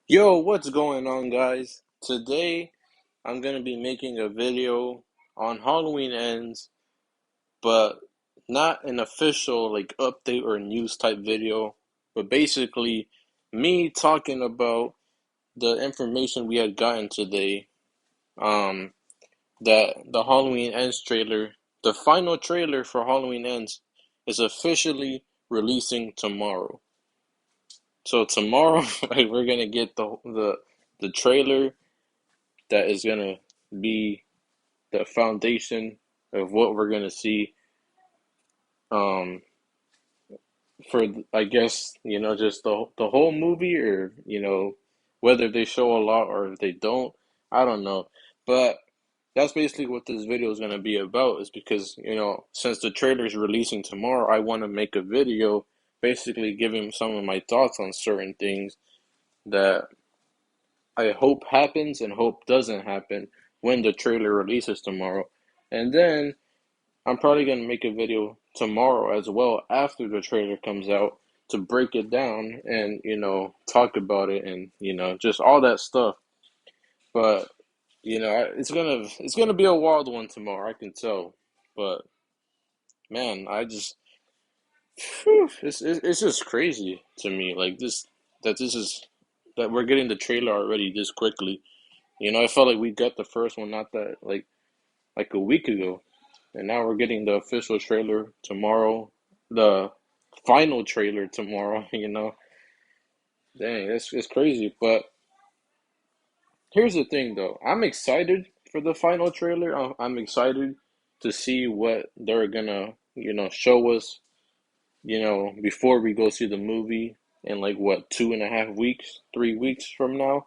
Yo, what's going on, guys? Today, I'm gonna be making a video on Halloween Ends, but not an official like update or news type video, but basically me talking about the information we had gotten today. Um, that the Halloween Ends trailer, the final trailer for Halloween Ends, is officially releasing tomorrow. So tomorrow, like, we're gonna get the trailer that is gonna be the foundation of what we're gonna see um for I guess just the whole movie, or whether they show a lot or if they don't. I don't know, but that's basically what this video is gonna be about. Is because since the trailer is releasing tomorrow, I want to make a video basically giving some of my thoughts on certain things that I hope happens and hope doesn't happen when the trailer releases tomorrow. And then I'm probably gonna make a video tomorrow as well after the trailer comes out to break it down and talk about it and just all that stuff. But it's gonna be a wild one tomorrow, I can tell. But man, I just it's just crazy to me, like this is that we're getting the trailer already this quickly. I felt like we got the first one not that like a week ago. And now we're getting the official trailer tomorrow, the final. Tomorrow. Dang, it's crazy. But here's the thing, though. I'm excited for the final trailer. I'm excited to see what they're gonna, show us, before we go see the movie in like what, 2.5 weeks, 3 weeks from now,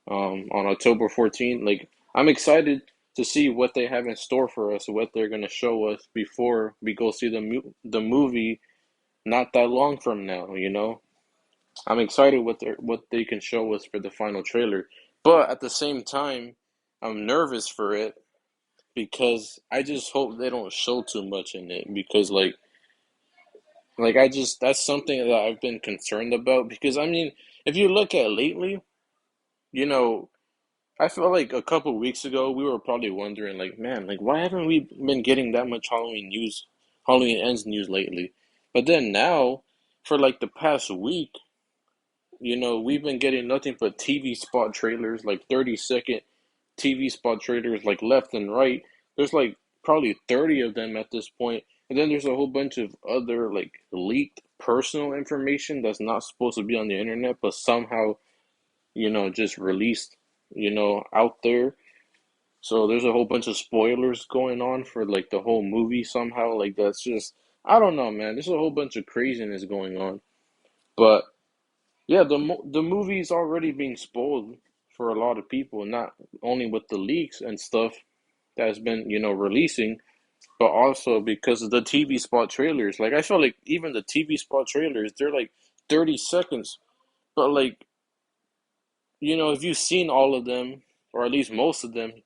on October 14th. Like, I'm excited to see what they have in store for us, what they're gonna show us before we go see the movie not that long from now. I'm excited what they can show us for the final trailer, but at the same time, I'm nervous for it because I just hope they don't show too much in it because like I just that's something that I've been concerned about because I mean, if you look at lately, you know, I feel like a couple weeks ago we were probably wondering like, man, like why haven't we been getting that much Halloween Ends news lately? But then now, for like the past week, we've been getting nothing but TV spot trailers, like 30-second TV spot trailers, like left and right. There's like probably 30 of them at this point. And then there's a whole bunch of other like leaked personal information that's not supposed to be on the internet, but somehow, just released, out there. So there's a whole bunch of spoilers going on for like the whole movie somehow. Like that's just I don't know, man. There's a whole bunch of craziness going on. But yeah, the movie's already being spoiled for a lot of people, not only with the leaks and stuff that's been, releasing, but also because of the TV spot trailers. Like I feel like even the TV spot trailers, they're like 30 seconds. But like, if you've seen all of them, or at least most of them,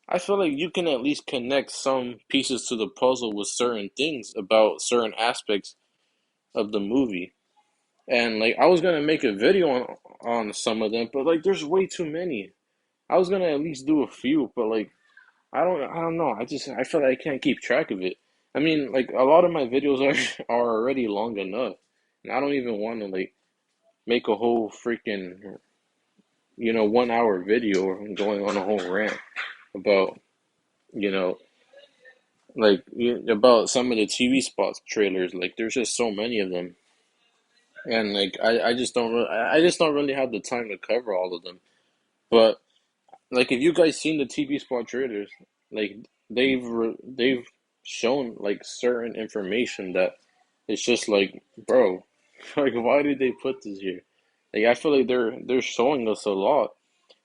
I feel like you can at least connect some pieces to the puzzle with certain things about certain aspects of the movie. And like I was gonna make a video on some of them, but like there's way too many. I was gonna at least do a few, but like I don't know. I feel like I can't keep track of it. I mean, like a lot of my videos are already long enough, and I don't even want to like make a whole freaking 1 hour video going on a whole rant about you know about some of the TV spots trailers. Like there's just so many of them, and like I just don't really have the time to cover all of them. But like, if you guys seen the TV spot trailers, like they've shown like certain information that it's just like, bro, like why did they put this here? Like I feel like they're showing us a lot.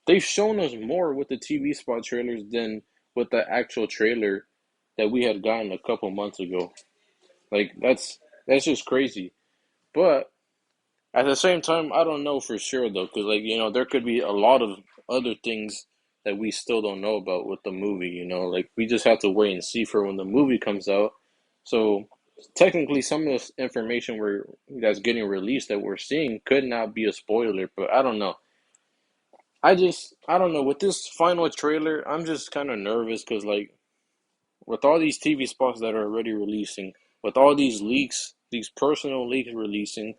They've shown us more with the TV spot trailers than with the actual trailer that we had gotten a couple months ago. Like that's just crazy. But at the same time, I don't know for sure though, because like there could be a lot of other things that we still don't know about with the movie. Like we just have to wait and see for when the movie comes out. So technically, some of this information that's getting released that we're seeing could not be a spoiler, but I don't know. I don't know with this final trailer. I'm just kind of nervous because like with all these TV spots that are already releasing, with all these leaks, these personal leaks releasing,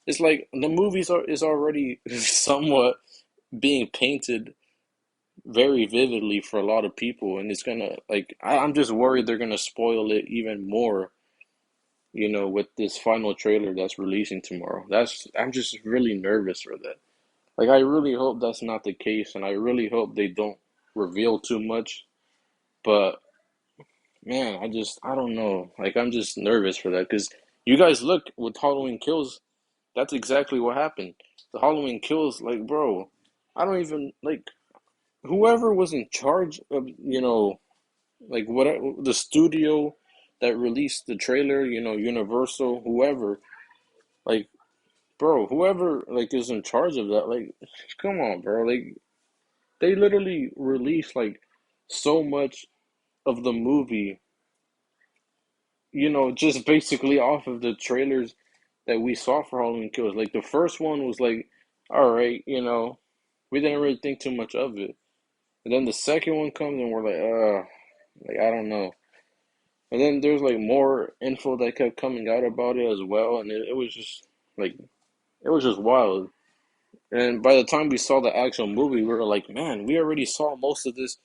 it's like the movies are is already somewhat being painted very vividly for a lot of people, and it's gonna like I'm just worried they're gonna spoil it even more, with this final trailer that's releasing tomorrow. That's I'm just really nervous for that. Like I really hope that's not the case, and I really hope they don't reveal too much. But man, I don't know. Like I'm just nervous for that because you guys look with Halloween Kills. That's exactly what happened. The Halloween Kills, like bro, I don't even like whoever was in charge of like what the studio that released the trailer, Universal, whoever, like bro, whoever like is in charge of that, like come on, bro, like they literally released like so much of the movie, just basically off of the trailers that we saw for Halloween Kills. Like the first one was like, all right, we didn't really think too much of it. And then the second one comes and we're like I don't know. And then there's like more info that kept coming out about it as well, and it was just like it was just wild. And by the time we saw the actual movie, we were like, man, we already saw most of this,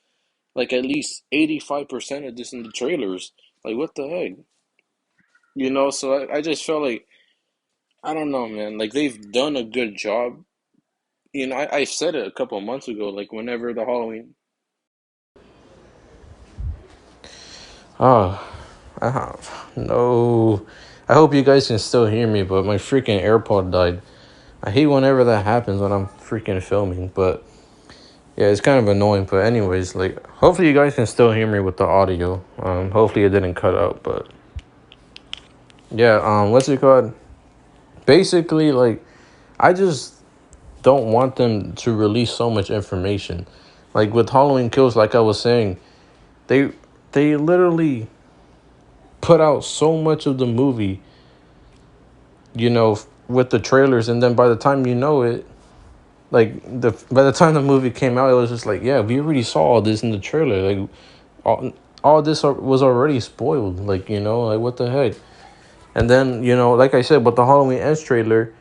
like at least 85% of this in the trailers. Like what the heck? So I just felt like I don't know, man. Like they've done a good job. I said it a couple of months ago, like whenever the Halloween. Oh, no. I hope you guys can still hear me, but my freaking AirPod died. I hate whenever that happens when I'm freaking filming, but yeah, it's kind of annoying. But anyways, like hopefully you guys can still hear me with the audio. Hopefully it didn't cut out, but yeah, what's it called? Basically, like I just don't want them to release so much information. Like with Halloween Kills, like I was saying, they they literally put out so much of the movie, with the trailers, and then by the time you know it, like by the time the movie came out, it was just like, yeah, we already saw all this in the trailer. Like all this was already spoiled. Like like what the heck? And then like I said, with the Halloween Ends trailer,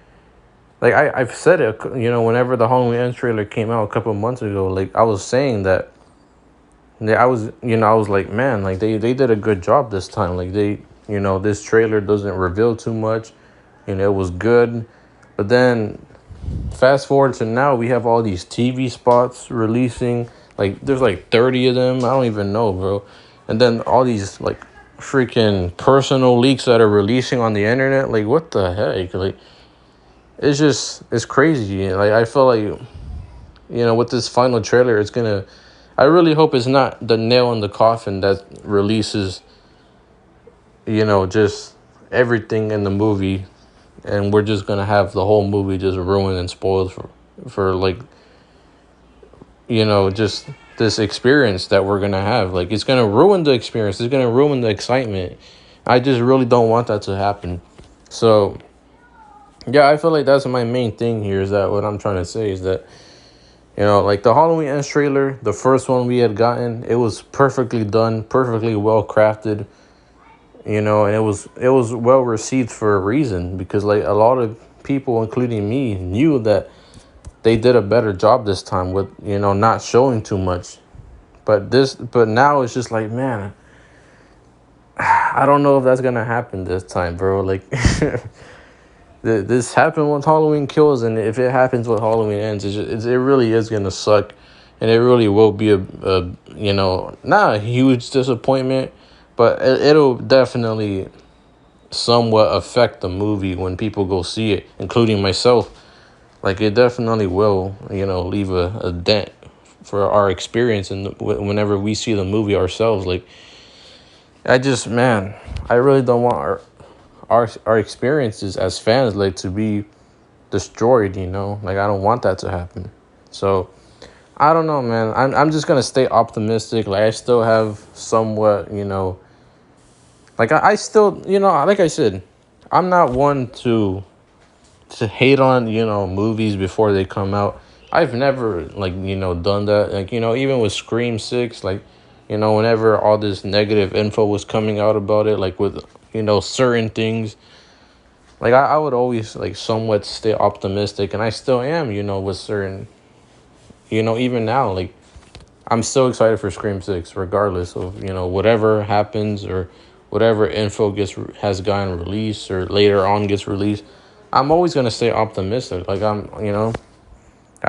like I've said it, whenever the Halloween Ends trailer came out a couple of months ago, like I was saying that. Yeah, I was like, man, like they did a good job this time. Like this trailer doesn't reveal too much. It was good. But then fast forward to now, we have all these TV spots releasing. Like there's like 30 of them. I don't even know, bro. And then all these like freaking personal leaks that are releasing on the internet. Like what the heck? Like it's crazy. Like I feel like with this final trailer, it's gonna. I really hope it's not the nail in the coffin that releases, just everything in the movie, and we're just gonna have the whole movie just ruined and spoiled for like, just this experience that we're gonna have. Like it's gonna ruin the experience. It's gonna ruin the excitement. I just really don't want that to happen. So, yeah, I feel like that's my main thing here. Is that what I'm trying to say is that. Like the Halloween Ends trailer, the first one we had gotten, it was perfectly done, perfectly well crafted, and it was well received for a reason because like a lot of people, including me, knew that they did a better job this time with not showing too much. But now it's just like, man, I don't know if that's gonna happen this time, bro. Like this happened with Halloween Kills, and if it happens with Halloween Ends, it really is gonna suck, and it really will be a not a huge disappointment, but it'll definitely somewhat affect the movie when people go see it, including myself. Like it definitely will, leave a dent for our experience, and whenever we see the movie ourselves, like man, I really don't want our experiences as fans like to be destroyed, like I don't want that to happen. So I don't know, man. I'm just gonna stay optimistic. Like I still have somewhat, like I still, like I said, I'm not one to hate on movies before they come out. I've never like done that. Like even with Scream 6, like whenever all this negative info was coming out about it, like with certain things, like I would always like somewhat stay optimistic, and I still am. With certain even now, like I'm still excited for Scream 6, regardless of whatever happens or whatever info has gotten released or later on gets released. I'm always gonna stay optimistic. Like I'm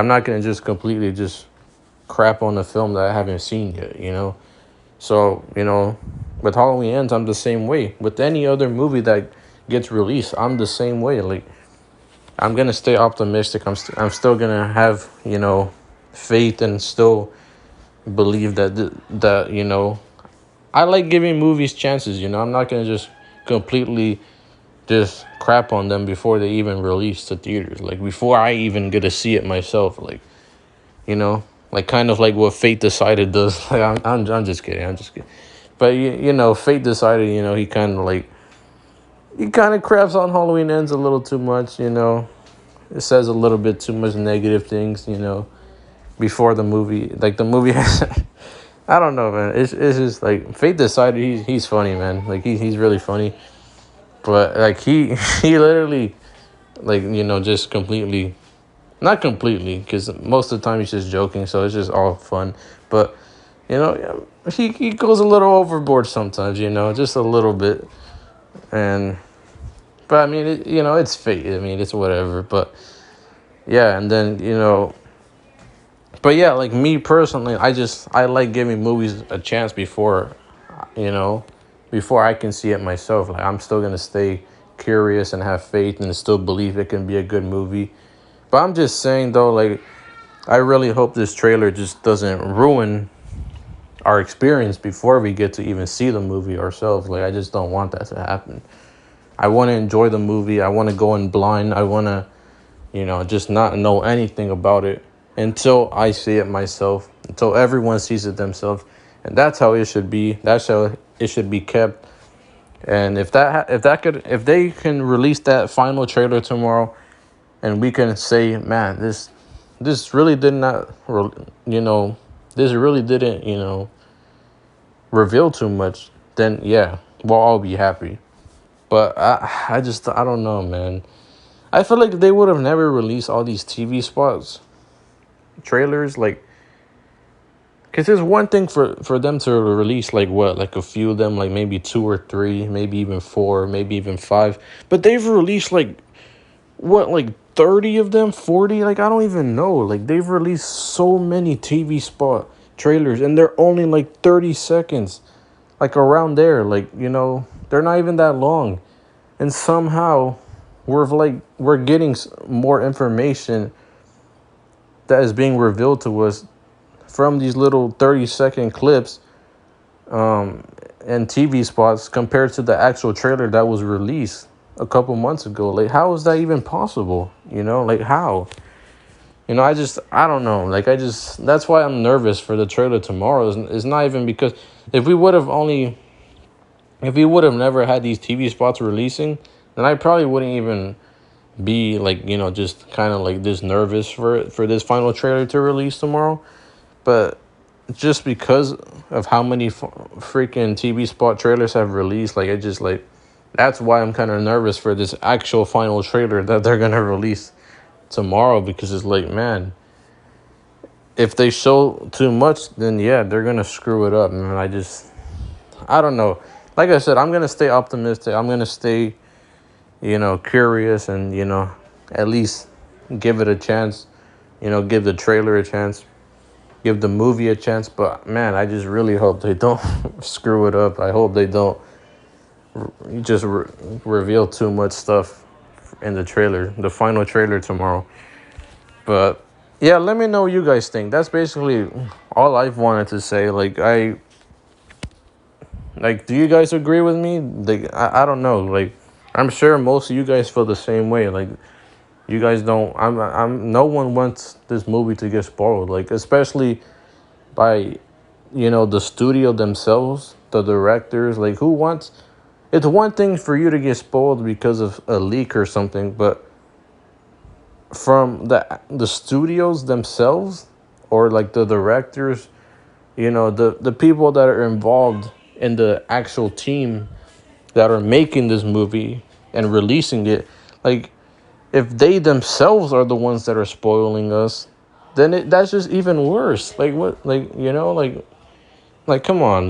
not gonna just completely just crap on the film that I haven't seen yet. So with Halloween Ends, I'm the same way. With any other movie that gets released, I'm the same way. Like I'm gonna stay optimistic. I'm still gonna have faith and still believe that I like giving movies chances. I'm not gonna just completely just crap on them before they even release to theaters. Like before I even get to see it myself. Like you know, like kind of like what Fate Decided does. Like I'm just kidding. I'm just kidding. But Fate Decided. He kind of craps on Halloween Ends a little too much. It says a little bit too much negative things. Before the movie, like the movie has. I don't know, man. It's just like Fate Decided. He's funny, man. Like he's really funny. But like he he literally like just completely, not completely, because most of the time he's just joking, so it's just all fun. But he goes a little overboard sometimes, just a little bit. And but I mean, it's fate. I mean, it's whatever. But yeah, and then but yeah, like me personally, I like giving movies a chance you know, before I can see it myself. Like I'm still gonna stay curious and have faith and still believe it can be a good movie. But I'm just saying though, like I really hope this trailer just doesn't ruin our experience before we get to even see the movie ourselves. Like I just don't want that to happen. I want to enjoy the movie. I want to go in blind. I want to, just not know anything about it until I see it myself, until everyone sees it themselves. And that's how it should be. That's how it should be kept. And if they can release that final trailer tomorrow, and we can say, man, this really did not, this really didn't, reveal too much, then yeah, we'll all be happy. But I don't know, man. I feel like they would have never released all these TV spots, trailers, like, because there's one thing for them to release, like, what, like a few of them, like maybe two or three, maybe even four, maybe even five. But they've released, like, what, like 30 of them, 40? Like, I don't even know. Like, they've released so many TV spot trailers, and they're only like 30 seconds, like around there. Like, they're not even that long. And somehow we're getting more information that is being revealed to us from these little 30-second clips and TV spots compared to the actual trailer that was released a couple months ago. Like, how is that even possible? Like, how? I don't know. Like, that's why I'm nervous for the trailer tomorrow. It's not even because if we would have never had these TV spots releasing, then I probably wouldn't even be like, just kind of like this nervous for this final trailer to release tomorrow. But just because of how many freaking TV spot trailers have released, like, that's why I'm kind of nervous for this actual final trailer that they're going to release tomorrow, because it's like, man, if they show too much, then yeah, they're going to screw it up, man. I don't know. Like I said, I'm going to stay optimistic. I'm going to stay, curious and, at least give it a chance, give the trailer a chance, give the movie a chance. But man, I just really hope they don't screw it up. I hope they don't just reveal too much stuff in the trailer, the final trailer tomorrow. But yeah, let me know what you guys think. That's basically all I've wanted to say. Do you guys agree with me? Like, I don't know. Like, I'm sure most of you guys feel the same way. Like, you guys don't. No one wants this movie to get spoiled. Like, especially by, the studio themselves, the directors. Like, who wants? It's one thing for you to get spoiled because of a leak or something, but from the studios themselves, or like the directors, the people that are involved in the actual team that are making this movie and releasing it, like if they themselves are the ones that are spoiling us, then that's just even worse. Like what, like come on,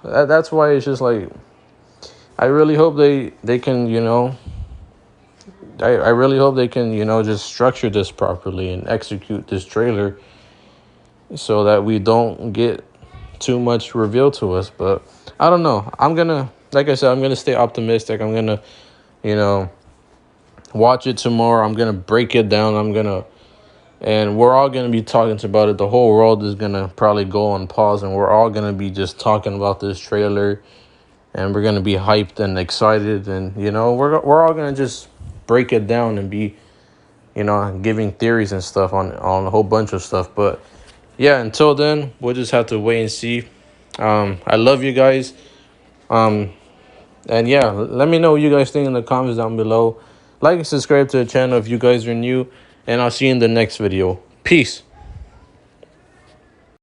that's why it's just like I really hope they can, I really hope they can, just structure this properly and execute this trailer so that we don't get too much revealed to us. But I don't know. Like I said, I'm gonna stay optimistic. I'm gonna, you know, watch it tomorrow. I'm gonna break it down. And we're all gonna be talking about it. The whole world is gonna probably go on pause, and we're all gonna be just talking about this trailer, and we're gonna be hyped and excited, and we're all gonna just break it down and be, giving theories and stuff on a whole bunch of stuff. But yeah, until then, we'll just have to wait and see. I love you guys. And yeah, let me know what you guys think in the comments down below. Like and subscribe to the channel if you guys are new, and I'll see you in the next video. Peace.